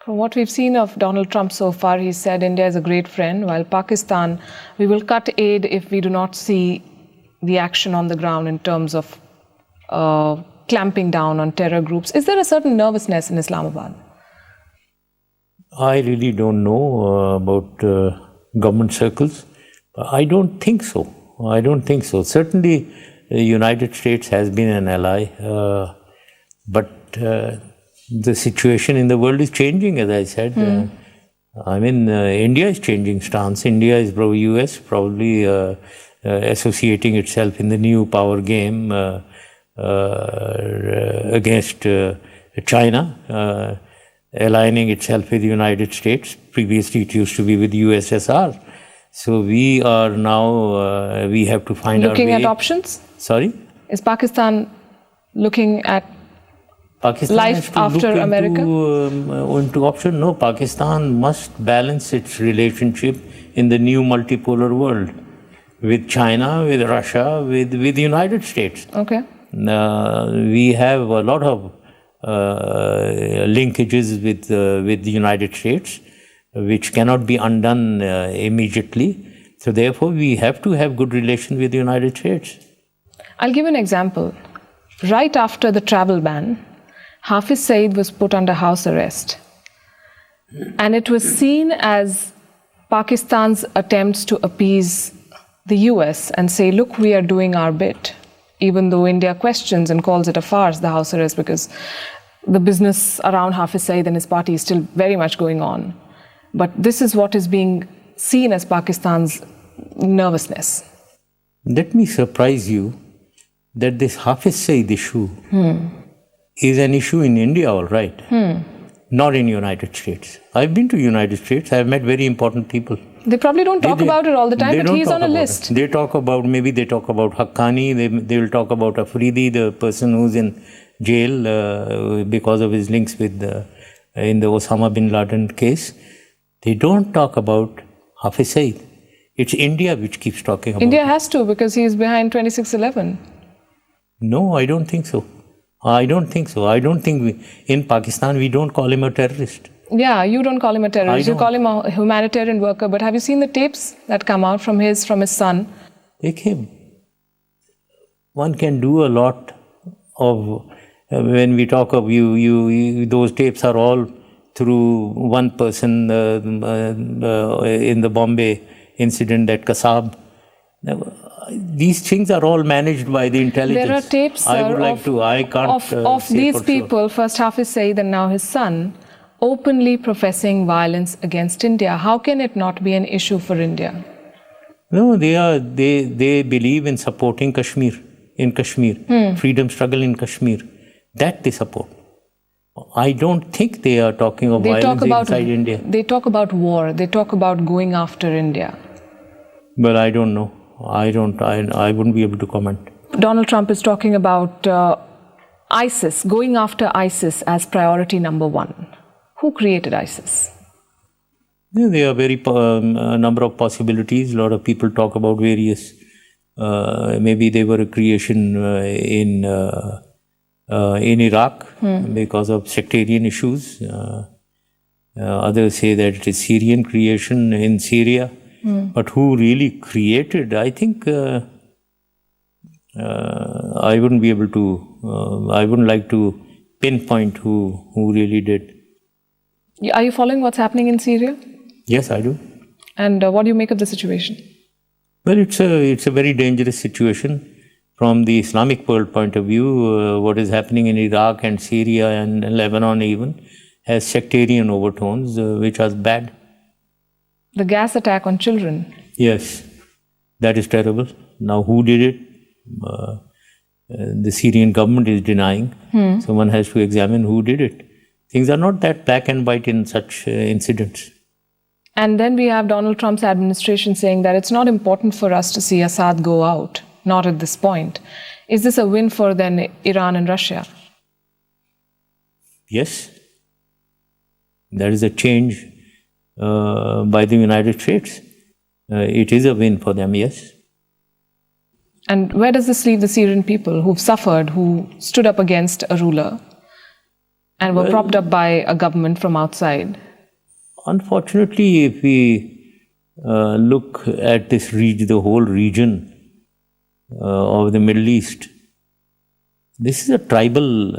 From what we've seen of Donald Trump so far, he said India is a great friend, while Pakistan, we will cut aid if we do not see the action on the ground in terms of clamping down on terror groups. Is there a certain nervousness in Islamabad? I really don't know about government circles. I don't think so. I don't think so. Certainly, the United States has been an ally, but the situation in the world is changing, as I said. India is changing stance. India is pro-US, probably associating itself in the new power game against China, aligning itself with the United States. Previously, it used to be with USSR. So we are now, we have to find our way. Looking at options? Sorry? Is Pakistan looking at Pakistan life after America? Into option? No, Pakistan must balance its relationship in the new multipolar world with China, with Russia, with the United States. Okay. We have a lot of linkages with the United States, which cannot be undone immediately. So therefore, we have to have good relations with the United States. I'll give an example. Right after the travel ban, Hafiz Saeed was put under house arrest. And it was seen as Pakistan's attempts to appease the US and say, look, we are doing our bit. Even though India questions and calls it a farce, the house arrest, because the business around Hafiz Saeed and his party is still very much going on. But this is what is being seen as Pakistan's nervousness. Let me surprise you that this Hafiz Saeed issue is an issue in India, all right, not in the United States. I've been to the United States. I've met very important people. They probably don't talk about it all the time, but he's on a list. They talk about, maybe they talk about Haqqani, they will talk about Afridi, the person who's in jail because of his links with in the Osama bin Laden case. They don't talk about Hafiz Saeed. It's India which keeps talking about India it. has to, because he's behind 2611. No, I don't think so. I don't think so. I don't think in Pakistan we don't call him a terrorist. Yeah, you don't call him a terrorist. You call him a humanitarian worker. But have you seen the tapes that come out from his son? Take him. One can do a lot of, when we talk of those tapes are all through one person in the Bombay incident at Kasab. These things are all managed by the intelligence. There are tapes, sir, of these people, first Hafiz Saeed and now his son, openly professing violence against India. How can it not be an issue for India? No, they believe in supporting Kashmir, freedom struggle in Kashmir. That they support. I don't think they are talking of violence inside India. They talk about war. They talk about going after India. Well, I don't know. I wouldn't be able to comment. Donald Trump is talking about ISIS, going after ISIS as priority number one. Who created ISIS? Yeah, there are a number of possibilities. A lot of people talk about various. Maybe they were a creation in Iraq because of sectarian issues. Others say that it is Syrian creation in Syria. But who really created? I think I wouldn't be able to. I wouldn't like to pinpoint who really did. Are you following what's happening in Syria? Yes, I do. And what do you make of the situation? Well, it's a very dangerous situation from the Islamic world point of view. What is happening in Iraq and Syria and Lebanon even has sectarian overtones, which are bad. The gas attack on children. Yes, that is terrible. Now, who did it? The Syrian government is denying. So one has to examine who did it. Things are not that black and white in such incidents. And then we have Donald Trump's administration saying that it's not important for us to see Assad go out, not at this point. Is this a win for then Iran and Russia? Yes. There is a change by the United States. It is a win for them, yes. And where does this leave the Syrian people who've suffered, who stood up against a ruler? and were propped up by a government from outside. Unfortunately, if we look at this region, the whole region of the Middle East, this is a tribal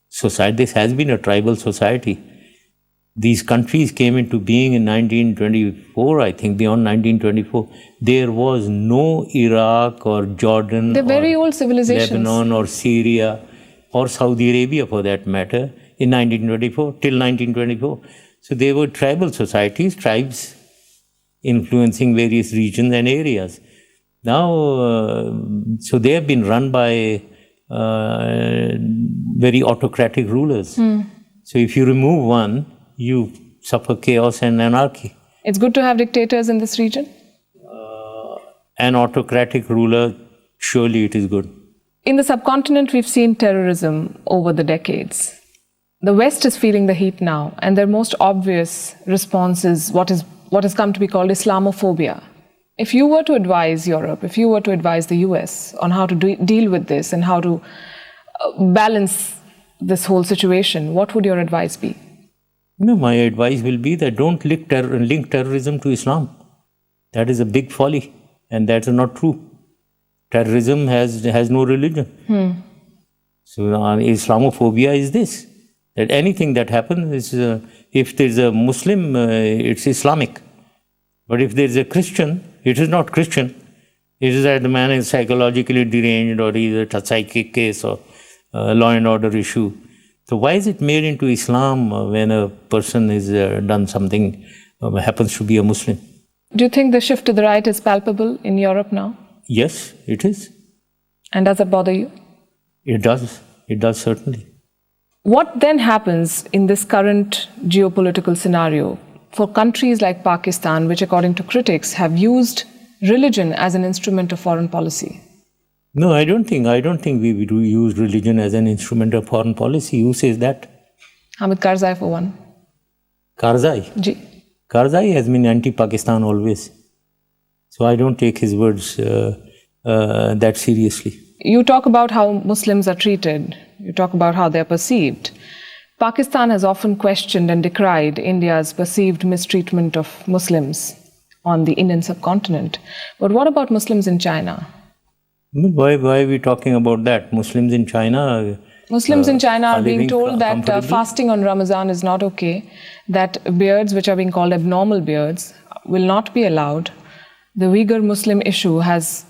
society. This has been a tribal society. These countries came into being in 1924, I think, beyond 1924. There was no Iraq or Jordan They're very or old civilizations. Lebanon or Syria or Saudi Arabia for that matter in 1924, till 1924. So they were tribal societies, tribes influencing various regions and areas. Now, so they have been run by very autocratic rulers. So if you remove one, you suffer chaos and anarchy. It's good to have dictators in this region? An autocratic ruler, surely it is good. In the subcontinent, we've seen terrorism over the decades. The West is feeling the heat now, and their most obvious response is what has come to be called Islamophobia. If you were to advise Europe, if you were to advise the US on how to deal with this and how to balance this whole situation, what would your advice be? No, my advice will be that don't link terrorism to Islam. That is a big folly, and that is not true. Terrorism has no religion. So Islamophobia is this, that anything that happens is, if there is a Muslim, it's Islamic. But if there is a Christian, it is not Christian. It is that the man is psychologically deranged, or he is a psychic case or law and order issue. So why is it made into Islam when a person is done something, happens to be a Muslim? Do you think the shift to the right is palpable in Europe now? Yes, it is. And does it bother you? It does. It does, certainly. What then happens in this current geopolitical scenario for countries like Pakistan, which according to critics have used religion as an instrument of foreign policy? No, I don't think we would use religion as an instrument of foreign policy. Who says that? Hamid Karzai for one. Karzai? Ji. Karzai has been anti-Pakistan always. So I don't take his words that seriously. You talk about how Muslims are treated. You talk about how they're perceived. Pakistan has often questioned and decried India's perceived mistreatment of Muslims on the Indian subcontinent. But what about Muslims in China? Why are we talking about that? Muslims in China? Muslims in China are being told that comfortably? fasting on Ramadan is not okay, that beards which are being called abnormal beards will not be allowed. The Uyghur Muslim issue has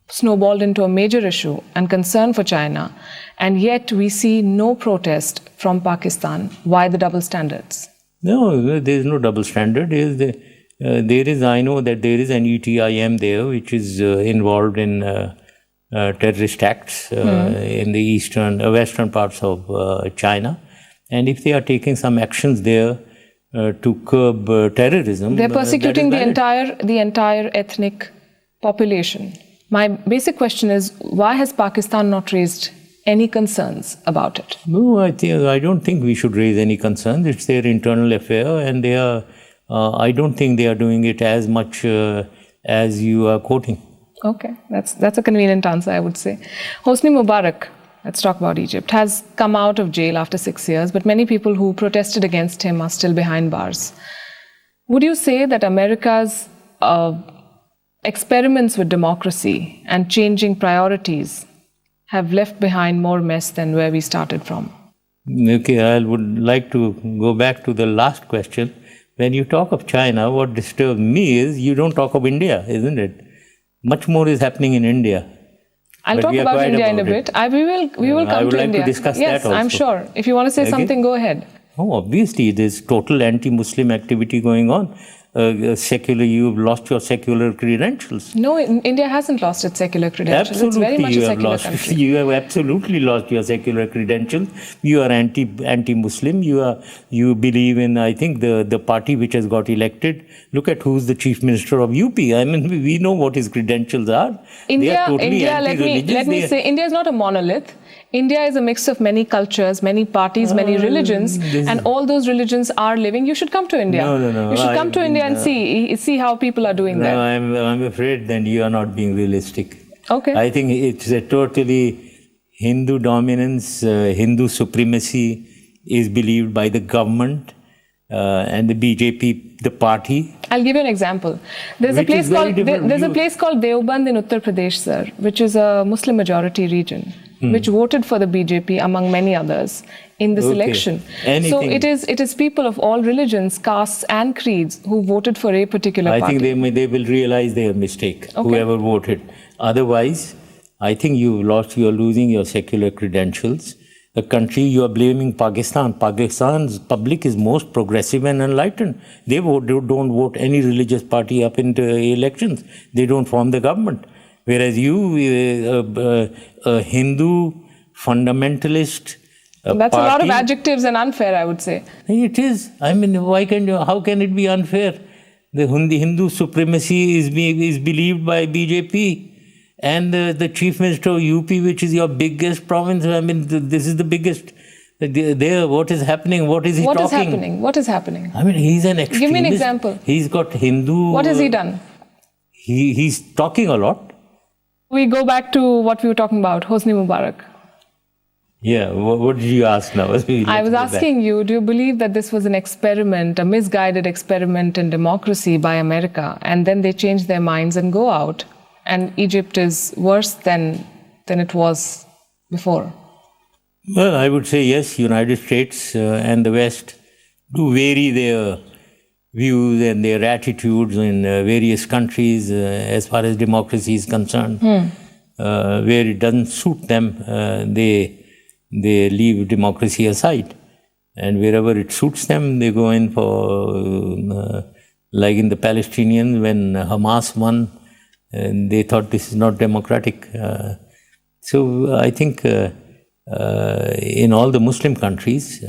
snowballed into a major issue and concern for China, and yet we see no protest from Pakistan. Why the double standards? No, there is no double standard. I know that there is an ETIM there which is involved in terrorist acts in the western parts of China, and if they are taking some actions there to curb terrorism, they're persecuting that is valid. the entire ethnic population. My basic question is, why has Pakistan not raised any concerns about it? No, I don't think we should raise any concerns. It's their internal affair, and they are. I don't think they are doing it as much as you are quoting. Okay, that's a convenient answer, I would say. Hosni Mubarak, let's talk about Egypt, has come out of jail after 6 years, but many people who protested against him are still behind bars. Would you say that America's experiments with democracy and changing priorities have left behind more mess than where we started from? Okay, I would like to go back to the last question. When you talk of China, what disturbs me is you don't talk of India, isn't it? Much more is happening in India. I'll talk about India in a bit. We will come to India. I would like to discuss that also. Yes, I'm sure. If you want to say something, go ahead. Oh, obviously, there's total anti-Muslim activity going on. You've lost your secular credentials. No, India hasn't lost its secular credentials. Absolutely, it's very much a secular country. You have absolutely lost your secular credentials. You are anti-Muslim. You believe in, I think, the party which has got elected. Look at who's the chief minister of UP. I mean, we know what his credentials are. India, they are totally anti-religious. let me say, India is not a monolith. India is a mix of many cultures, many parties, many religions, and all those religions are living. You should come to India. No. You should come to India and see how people are doing there. I'm afraid then you are not being realistic. Okay. I think it's a totally Hindu dominance, Hindu supremacy is believed by the government and the BJP, the party. I'll give you an example. There's a Which is place very called different there's a view. place called Deoband in Uttar Pradesh, sir, which is a Muslim majority region, which voted for the BJP among many others in this Okay. election. So Anything- it is people of all religions, castes, and creeds who voted for a particular I party. think they will realize their mistake, whoever voted. Otherwise, I think you're losing your secular credentials. The country you are blaming Pakistan. Pakistan's public is most progressive and enlightened. They don't vote any religious party up into elections. They don't form the government. Whereas you, a Hindu fundamentalist, That's a lot of party- adjectives and unfair, I would say. It is. I mean, how can it be unfair? The Hindu supremacy is believed by BJP. And the chief minister of UP, which is your biggest province, I mean, this is the biggest. There, what is happening? What is he What talking? is happening? What is happening? I mean, he's an extremist. Give me an example. He's got Hindu. What has he done? He's talking a lot. We go back to what we were talking about, Hosni Mubarak. Yeah, what did you ask now? I was asking you, do you believe that this was an experiment, a misguided experiment in democracy by America, and then they change their minds and go out, and Egypt is worse than it was before? Well, I would say yes, United States and the West do vary their views and their attitudes in various countries as far as democracy is concerned. Where it doesn't suit them, they leave democracy aside. And wherever it suits them, they go in for, like in the Palestinians, when Hamas won, and they thought this is not democratic. So I think in all the Muslim countries,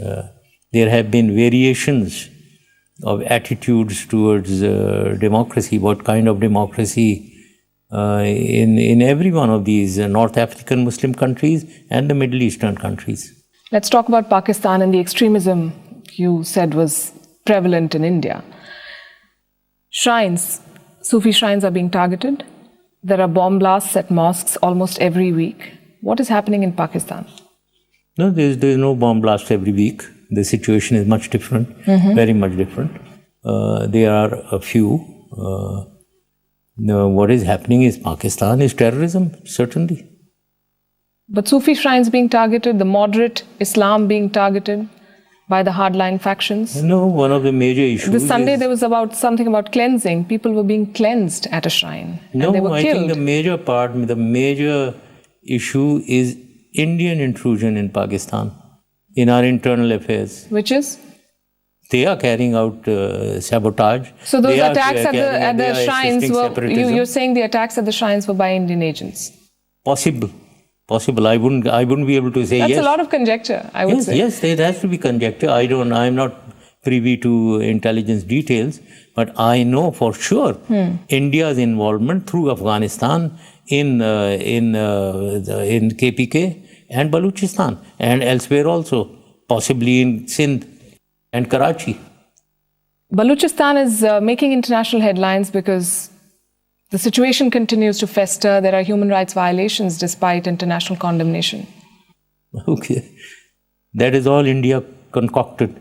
there have been variations of attitudes towards democracy, what kind of democracy in every one of these North African Muslim countries and the Middle Eastern countries. Let's talk about Pakistan and the extremism you said was prevalent in India. Shrines, Sufi shrines are being targeted. There are bomb blasts at mosques almost every week. What is happening in Pakistan? No, there's no bomb blast every week. The situation is much different, very much different. There are a few. What is happening is Pakistan is terrorism, certainly. But Sufi shrines being targeted, the moderate Islam being targeted by the hardline factions. No, one of the major issues. This Sunday there was something about cleansing. People were being cleansed at a shrine and they were I killed. think the major issue is Indian intrusion in Pakistan, in our internal affairs. Which is? They are carrying out sabotage. So those They are attacks at they the are shrines assisting were, separatism. you're saying the attacks at the shrines were by Indian agents. Possible. I wouldn't be able to say That's yes. a lot of conjecture, I would Yes, say. yes, it has to be conjecture. I'm not privy to intelligence details, but I know for sure India's involvement through Afghanistan in KPK and Balochistan and elsewhere also, possibly in Sindh and Karachi. Balochistan is making international headlines because the situation continues to fester. There are human rights violations despite international condemnation. Okay. That is all India concocted.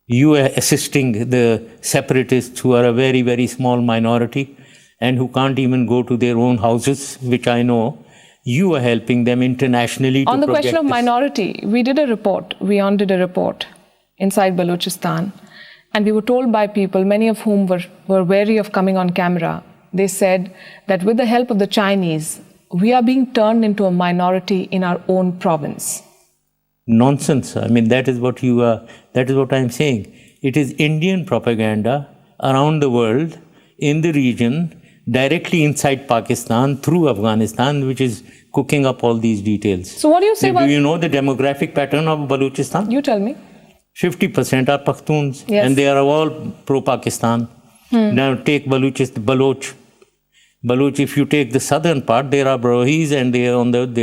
You are assisting the separatists who are a very, very small minority and who can't even go to their own houses, which I know. You are helping them internationally to On the project question of this. minority, we did a report. We did a report inside Balochistan. And we were told by people, many of whom were wary of coming on camera. They said that with the help of the Chinese, we are being turned into a minority in our own province. Nonsense. I mean, that is what I'm saying. It is Indian propaganda around the world, in the region, directly inside Pakistan, through Afghanistan, which is cooking up all these details. So what do you say about... Do you know the demographic pattern of Balochistan? You tell me. 50% are Pakhtuns, Yes. and they are all pro-Pakistan. Now take Baloch. If you take the southern part, there are Barohis, and they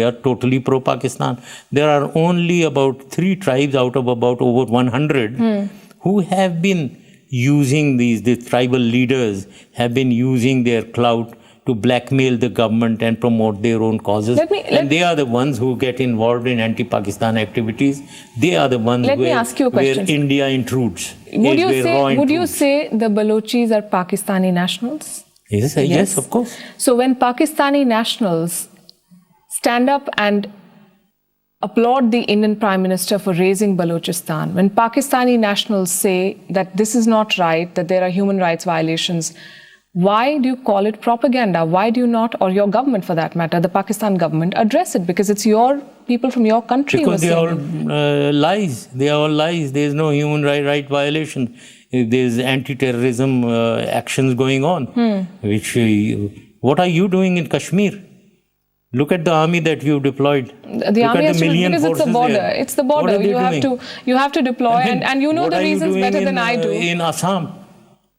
are totally pro-Pakistan. There are only about 3 tribes out of about over 100 who have been using the tribal leaders have been using their clout to blackmail the government and promote their own causes. And they are the ones who get involved in anti-Pakistan activities. They are the ones where India intrudes. Would you say the Balochis are Pakistani nationals? Yes, of course. So when Pakistani nationals stand up and applaud the Indian Prime Minister for raising Balochistan, when Pakistani nationals say that this is not right, that there are human rights violations, why do you call it propaganda? Why do you not, or your government for that matter, the Pakistan government, address it? Because it's your people from your country who are saying it. Because they are all lies. They are all lies. There is no human right violation. There is anti-terrorism actions going on. Which what are you doing in Kashmir? Look at the army that you've deployed. The army has to, because it's the border. There. It's the border. You have to deploy, and you know the reasons better than I do. In Assam,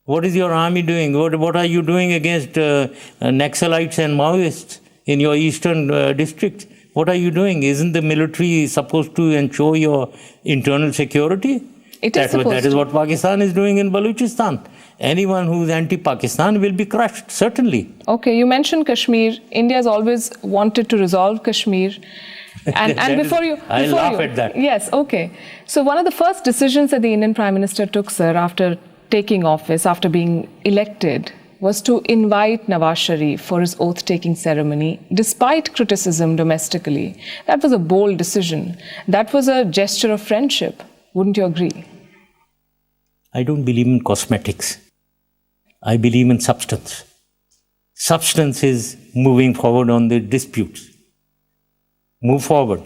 what is your army doing? What are you doing against Naxalites and Maoists in your eastern district? What are you doing? Isn't the military supposed to ensure your internal security? That is what Pakistan is doing in Balochistan. Anyone who is anti-Pakistan will be crushed, certainly. Okay, you mentioned Kashmir. India has always wanted to resolve Kashmir. And I laugh at that. Yes, okay. So one of the first decisions that the Indian Prime Minister took, sir, after taking office, after being elected, was to invite Nawaz Sharif for his oath-taking ceremony, despite criticism domestically. That was a bold decision. That was a gesture of friendship. Wouldn't you agree? I don't believe in cosmetics. I believe in substance. Substance is moving forward on the disputes. Move forward.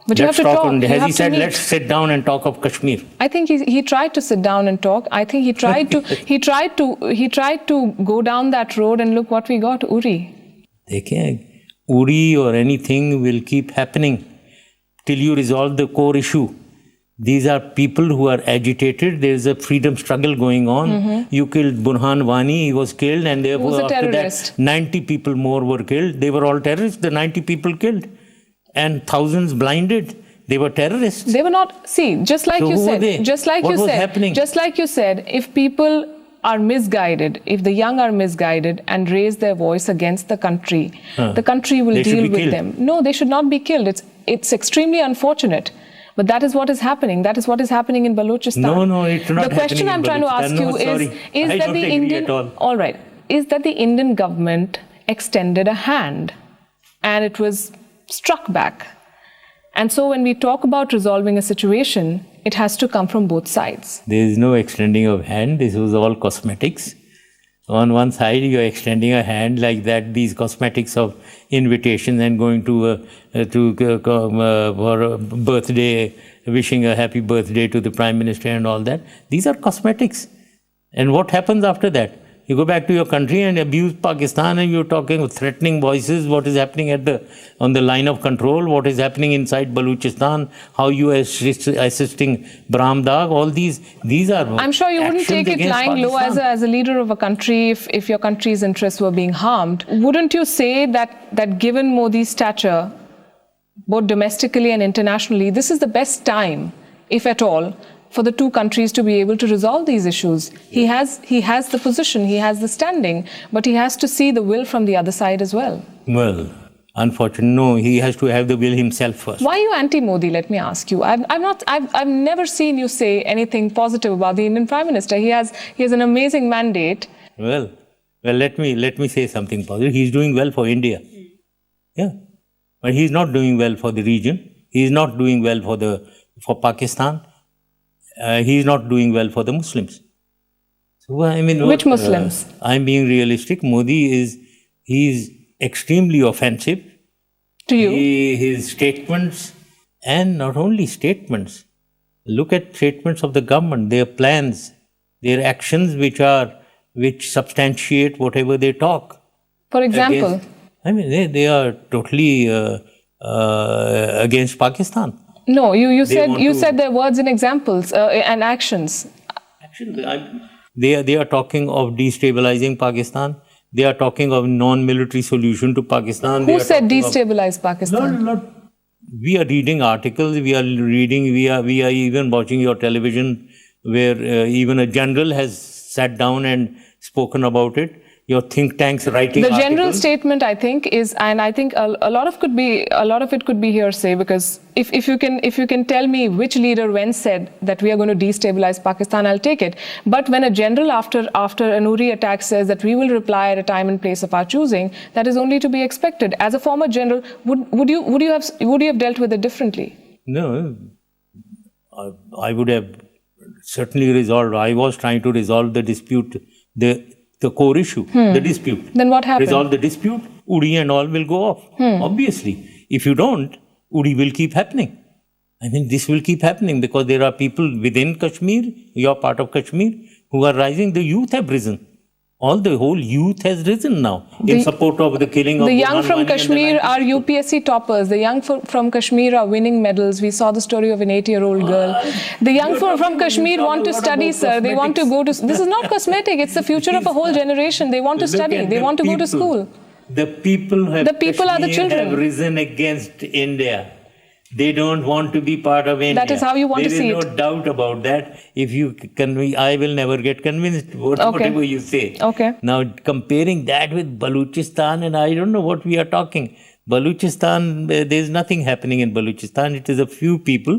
But you have to talk. Has he said, let's sit down and talk of Kashmir? I think he tried to sit down and talk. I think he tried to he tried to go down that road, and look what we got, Uri. Uri or anything will keep happening till you resolve the core issue. These are people who are agitated. There is a freedom struggle going on. You killed Burhan Wani, he was killed, and therefore after that 90 people more were killed. They were all terrorists, the 90 people killed. And thousands blinded. They were terrorists. They were not. See, just like you said, if people are misguided, if the young are misguided and raise their voice against the country will deal with them. No, they should not be killed. It's extremely unfortunate. But that is what is happening. That is what is happening in Balochistan. No, it's not. The question I'm trying to ask you is that the Indian is that the Indian government extended a hand and it was struck back. And so when we talk about resolving a situation, it has to come from both sides. There is no extending of hand. This was all cosmetics. On one side, you are extending a hand like that, these cosmetics of invitations and going for a birthday, wishing a happy birthday to the Prime Minister and all that. These are cosmetics. And what happens after that? You go back to your country and abuse Pakistan, and you're talking with threatening voices, what is happening on the line of control, what is happening inside Balochistan, how you are assisting Brahm Dag, all these are I'm sure you wouldn't take it lying low as a leader of a country if your country's interests were being harmed. Wouldn't you say that given Modi's stature, both domestically and internationally, this is the best time, if at all, for the two countries to be able to resolve these issues? He has the position, he has the standing, but he has to see the will from the other side as well. Well, unfortunately, no, he has to have the will himself first. Why are you anti-Modi? Let me ask you. I've never seen you say anything positive about the Indian Prime Minister. He has an amazing mandate. Well, let me say something positive. He's doing well for India. Yeah, but he's not doing well for the region. He's not doing well for Pakistan. He's not doing well for the Muslims. So I mean, which Muslims? I'm being realistic. Modi he's extremely offensive to you. His statements, and not only statements. Look at statements of the government, their plans, their actions, which substantiate whatever they talk. For example, they are totally against Pakistan. No, you said their words and examples and actions. They are talking of destabilizing Pakistan. They are talking of non-military solution to Pakistan. Who said destabilize Pakistan? We are reading articles. We are even watching your television, where even a general has sat down and spoken about it. your think tanks writing The general articles. statement, I think, is, and I think a lot of it could be hearsay, because if you can tell me which leader when said that we are going to destabilize Pakistan, I'll take it. But when a general after an Uri attack says that we will reply at a time and place of our choosing, that is only to be expected. As a former general, would you have dealt with it differently? No, I would have certainly resolved. I was trying to resolve the dispute, the core issue, the dispute. Then what happened? Resolve the dispute, Uri and all will go off. Obviously, if you don't, Uri will keep happening. I mean, this will keep happening because there are people within Kashmir, your part of Kashmir, who are rising. The youth have risen. The whole youth has risen now in support of the killing of the young Burhan from Wani and the Kashmir 90s. are UPSC toppers. The young from Kashmir are winning medals. We saw the story of an 8-year-old girl. The young from Kashmir want to study, sir. They want to go to... This is not cosmetic. It's the future of a whole generation. They want to study. They want to go to school. The people are the children. Have risen against India. They don't want to be part of India. That is how you want to see it. There is no doubt about that. If you I will never get convinced whatever you say. Okay. Now, comparing that with Balochistan, and I don't know what we are talking. Balochistan, there is nothing happening in Balochistan. It is a few people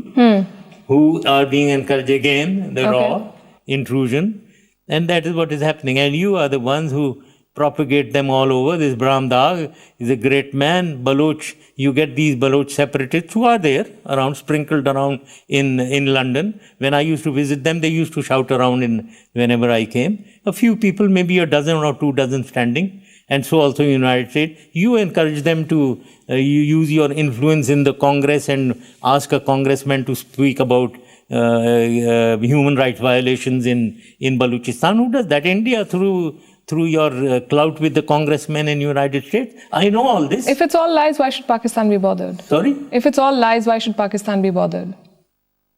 who are being encouraged again, the raw intrusion. And that is what is happening. And you are the ones who propagate them all over. This Brahm Dag is a great man. Baloch, you get these Baloch separatists who are there, sprinkled around in London. When I used to visit them, they used to shout around whenever I came. A few people, maybe a dozen or 2 dozen standing. And so also in the United States. You encourage them to you use your influence in the Congress and ask a congressman to speak about human rights violations in Balochistan. Who does that? India, through your clout with the congressmen in the United States. I know all this. If it's all lies, why should Pakistan be bothered? Sorry? If it's all lies, why should Pakistan be bothered?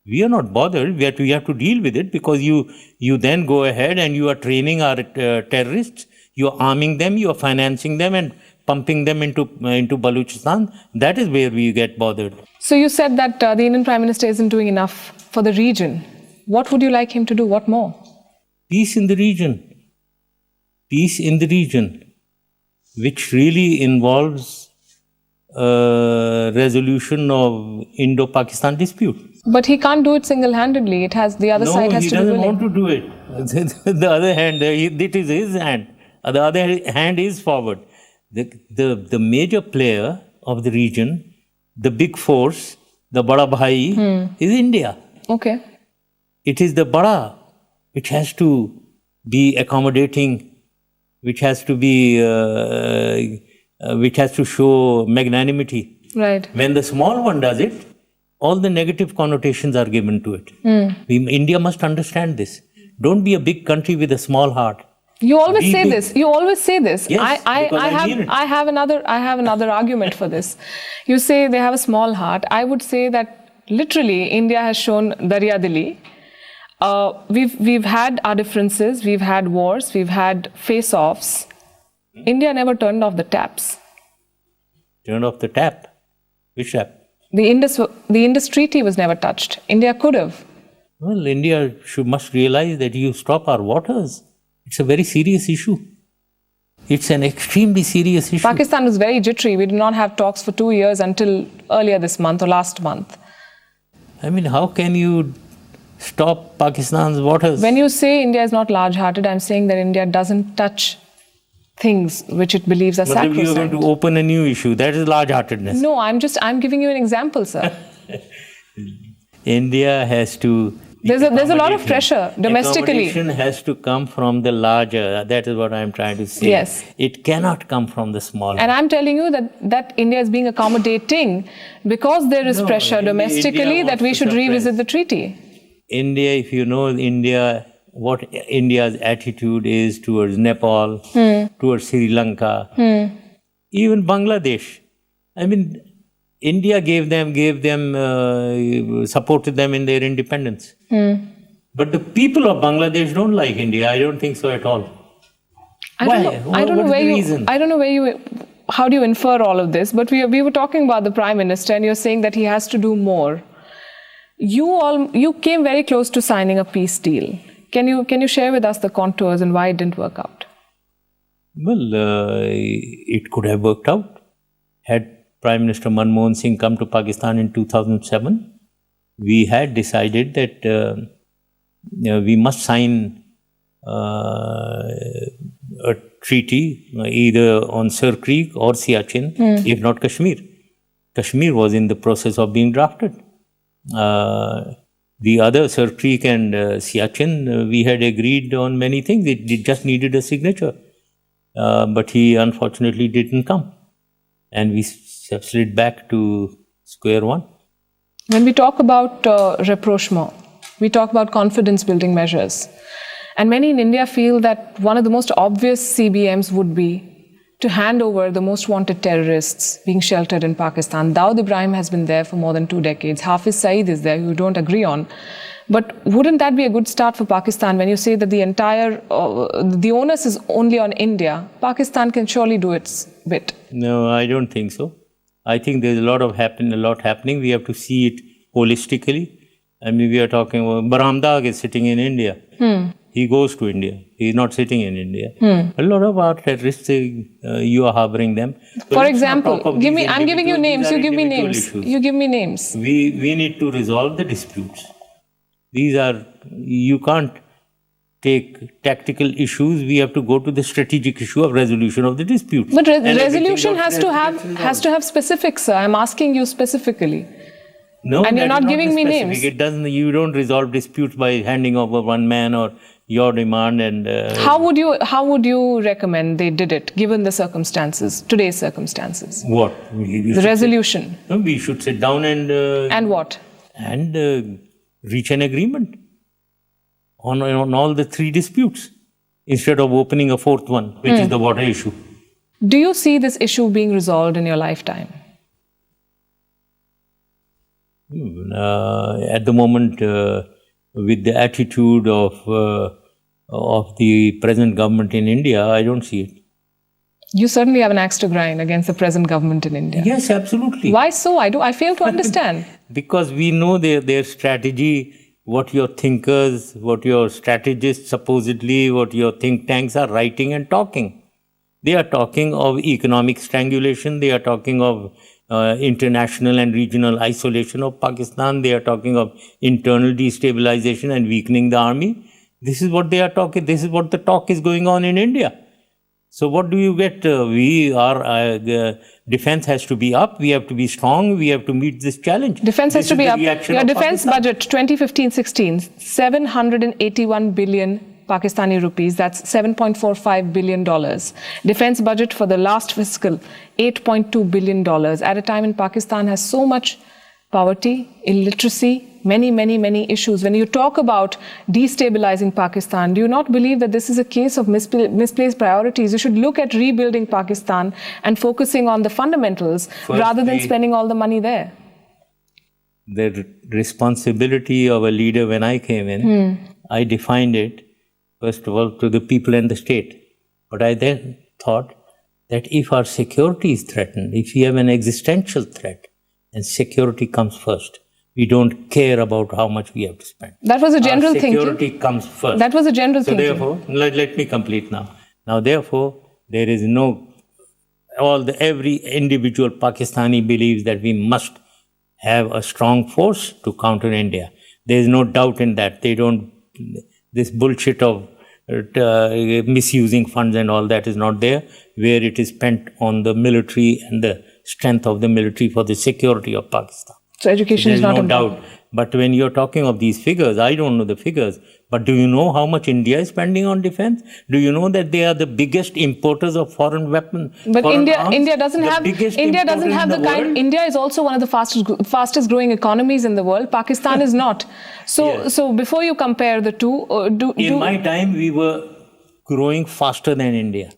We are not bothered. We have to deal with it because you then go ahead and you are training our terrorists. You are arming them. You are financing them and pumping them into Balochistan. That is where we get bothered. So you said that the Indian Prime Minister isn't doing enough for the region. What would you like him to do? What more? Peace in the region. Peace in the region, which really involves resolution of Indo-Pakistan dispute. But he can't do it single-handedly. It has the other side has to be willing. No, he doesn't want to do it. The other hand, it is his hand. The other hand is forward. The major player of the region, the big force, the Bada Bhai, is India. Okay. It is the Bada which has to be accommodating, which has to show magnanimity. Right. When the small one does it, all the negative connotations are given to it. India must understand this. Don't be a big country with a small heart. You always say this. You always say this. Yes, I have another argument for this. You say they have a small heart. I would say that literally India has shown Darya Dili. We've had our differences, we've had wars, we've had face-offs. India never turned off the taps. Turned off the tap? Which tap? The Indus Treaty was never touched. India could have. Well, India must realize that you stop our waters. It's a very serious issue. It's an extremely serious issue. Pakistan was very jittery. We did not have talks for 2 years until earlier this month or last month. I mean, how can you stop Pakistan's waters? When you say India is not large-hearted, I'm saying that India doesn't touch things which it believes are But if you are sacrosanct. going to open a new issue, that is large-heartedness. No, I'm giving you an example, sir. India has to... There's a lot of pressure domestically. Accommodation has to come from the larger. That is what I'm trying to say. Yes. It cannot come from the small. And I'm telling you that India is being accommodating because there is pressure domestically India that we wants to should suppress. revisit the treaty. India, if you know India, what India's attitude is towards Nepal, towards Sri Lanka, even Bangladesh. I mean, India supported them in their independence. But the people of Bangladesh don't like India. I don't think so at all. I don't know where you. How do you infer all of this? But we were talking about the Prime Minister, and you're saying that he has to do more. You came very close to signing a peace deal. Can you share with us the contours and why it didn't work out? Well, it could have worked out. Had Prime Minister Manmohan Singh come to Pakistan in 2007, we had decided that we must sign a treaty either on Sir Creek or Siachen, if not Kashmir. Kashmir was in the process of being drafted. The other, Sir Creek and Siachen, we had agreed on many things. It just needed a signature. But he unfortunately didn't come. And we slid back to square one. When we talk about rapprochement, we talk about confidence building measures. And many in India feel that one of the most obvious CBMs would be to hand over the most wanted terrorists being sheltered in Pakistan. Dawood Ibrahim has been there for more than 2 decades. Hafiz Saeed is there, who you don't agree on. But wouldn't that be a good start for Pakistan when you say that the entire, the onus is only on India? Pakistan can surely do its bit. No, I don't think so. I think there's a lot happening. We have to see it holistically. I mean, we are talking about Baram Dag is sitting in India. He goes to India. He's not sitting in India. A lot of our terrorists, you are harboring them. So for example, I'm giving you names. You give me names. Issues. You give me names. We need to resolve the disputes. You can't take tactical issues. We have to go to the strategic issue of resolution of the disputes. But resolution has to have specifics, sir. I'm asking you specifically. No, and you're not giving me names. It doesn't. You don't resolve disputes by handing over one man or your demand. And how would you recommend they did it, given the circumstances, today's circumstances? What? The resolution. We should sit down and what? And reach an agreement on all the 3 disputes instead of opening a 4th one, which is the water issue. Do you see this issue being resolved in your lifetime? At the moment, with the attitude of the present government in India, I don't see it. You certainly have an axe to grind against the present government in India. Yes, absolutely. Why so? I fail to understand. Because we know their strategy, what your thinkers, what your strategists supposedly, what your think tanks are writing and talking. They are talking of economic strangulation. They are talking of international and regional isolation of Pakistan. They are talking of internal destabilization and weakening the army. This is what they are talking. This is what the talk is going on in India. So what do you get? Defense has to be up. We have to be strong. We have to meet this challenge. Defense has to be up. Your defense budget 2015-16, 781 billion Pakistani rupees. That's $7.45 billion. Defense budget for the last fiscal, $8.2 billion. At a time in Pakistan has so much poverty, illiteracy, many issues. When you talk about destabilizing Pakistan, do you not believe that this is a case of misplaced priorities? You should look at rebuilding Pakistan and focusing on the fundamentals rather than spending all the money there. The responsibility of a leader when I came in, I defined it, first of all, to the people and the state. But I then thought that if our security is threatened, if we have an existential threat, and security comes first. We don't care about how much we have to spend. That was a general thinking. Security comes first. That was a general thinking. So therefore, let me complete now. Now therefore, there is every individual Pakistani believes that we must have a strong force to counter India. There is no doubt in that. This bullshit of misusing funds and all that is not there, where it is spent on the military and the strength of the military for the security of Pakistan. So education is not no doubt. But when you're talking of these figures, I don't know the figures, but do you know how much India is spending on defense? Do you know that they are the biggest importers of foreign weapons? But India doesn't have the kind. India is also one of the fastest growing economies in the world. Pakistan is not. So before you compare the two, in my time we were growing faster than India,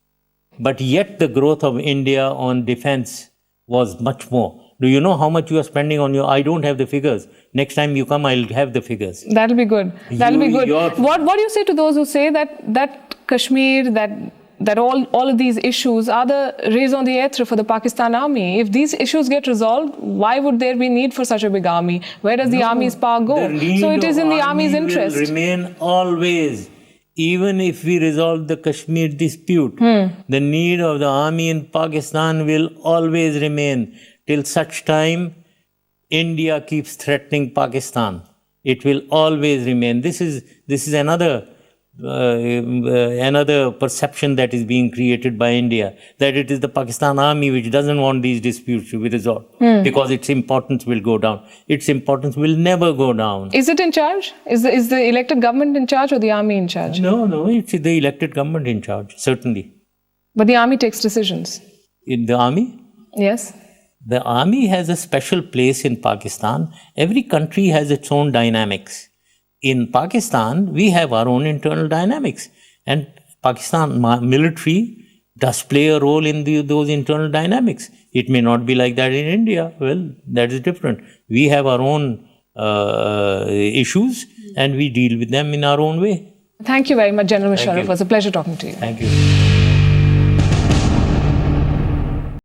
but yet the growth of India on defense was much more. Do you know how much you are spending on I don't have the figures. Next time you come, I'll have the figures. That'll be good. What do you say to those who say that Kashmir, that all of these issues are the raison d'etre for the Pakistan army? If these issues get resolved, why would there be need for such a big army? Where does the army's power go? So it is in the army's interest. Will remain always even if we resolve the Kashmir dispute, the need of the army in Pakistan will always remain till such time India keeps threatening Pakistan. It will always remain. This is another perception that is being created by India, that it is the Pakistan army which doesn't want these disputes to be resolved because its importance will go down. Its importance will never go down. Is it in charge? Is the elected government in charge or the army in charge? No, it's the elected government in charge, certainly. But the army takes decisions. In the army? Yes. The army has a special place in Pakistan. Every country has its own dynamics. In Pakistan, we have our own internal dynamics. And Pakistan military does play a role in those internal dynamics. It may not be like that in India. Well, that is different. We have our own issues and we deal with them in our own way. Thank you very much, General Musharraf. It was a pleasure talking to you. Thank you.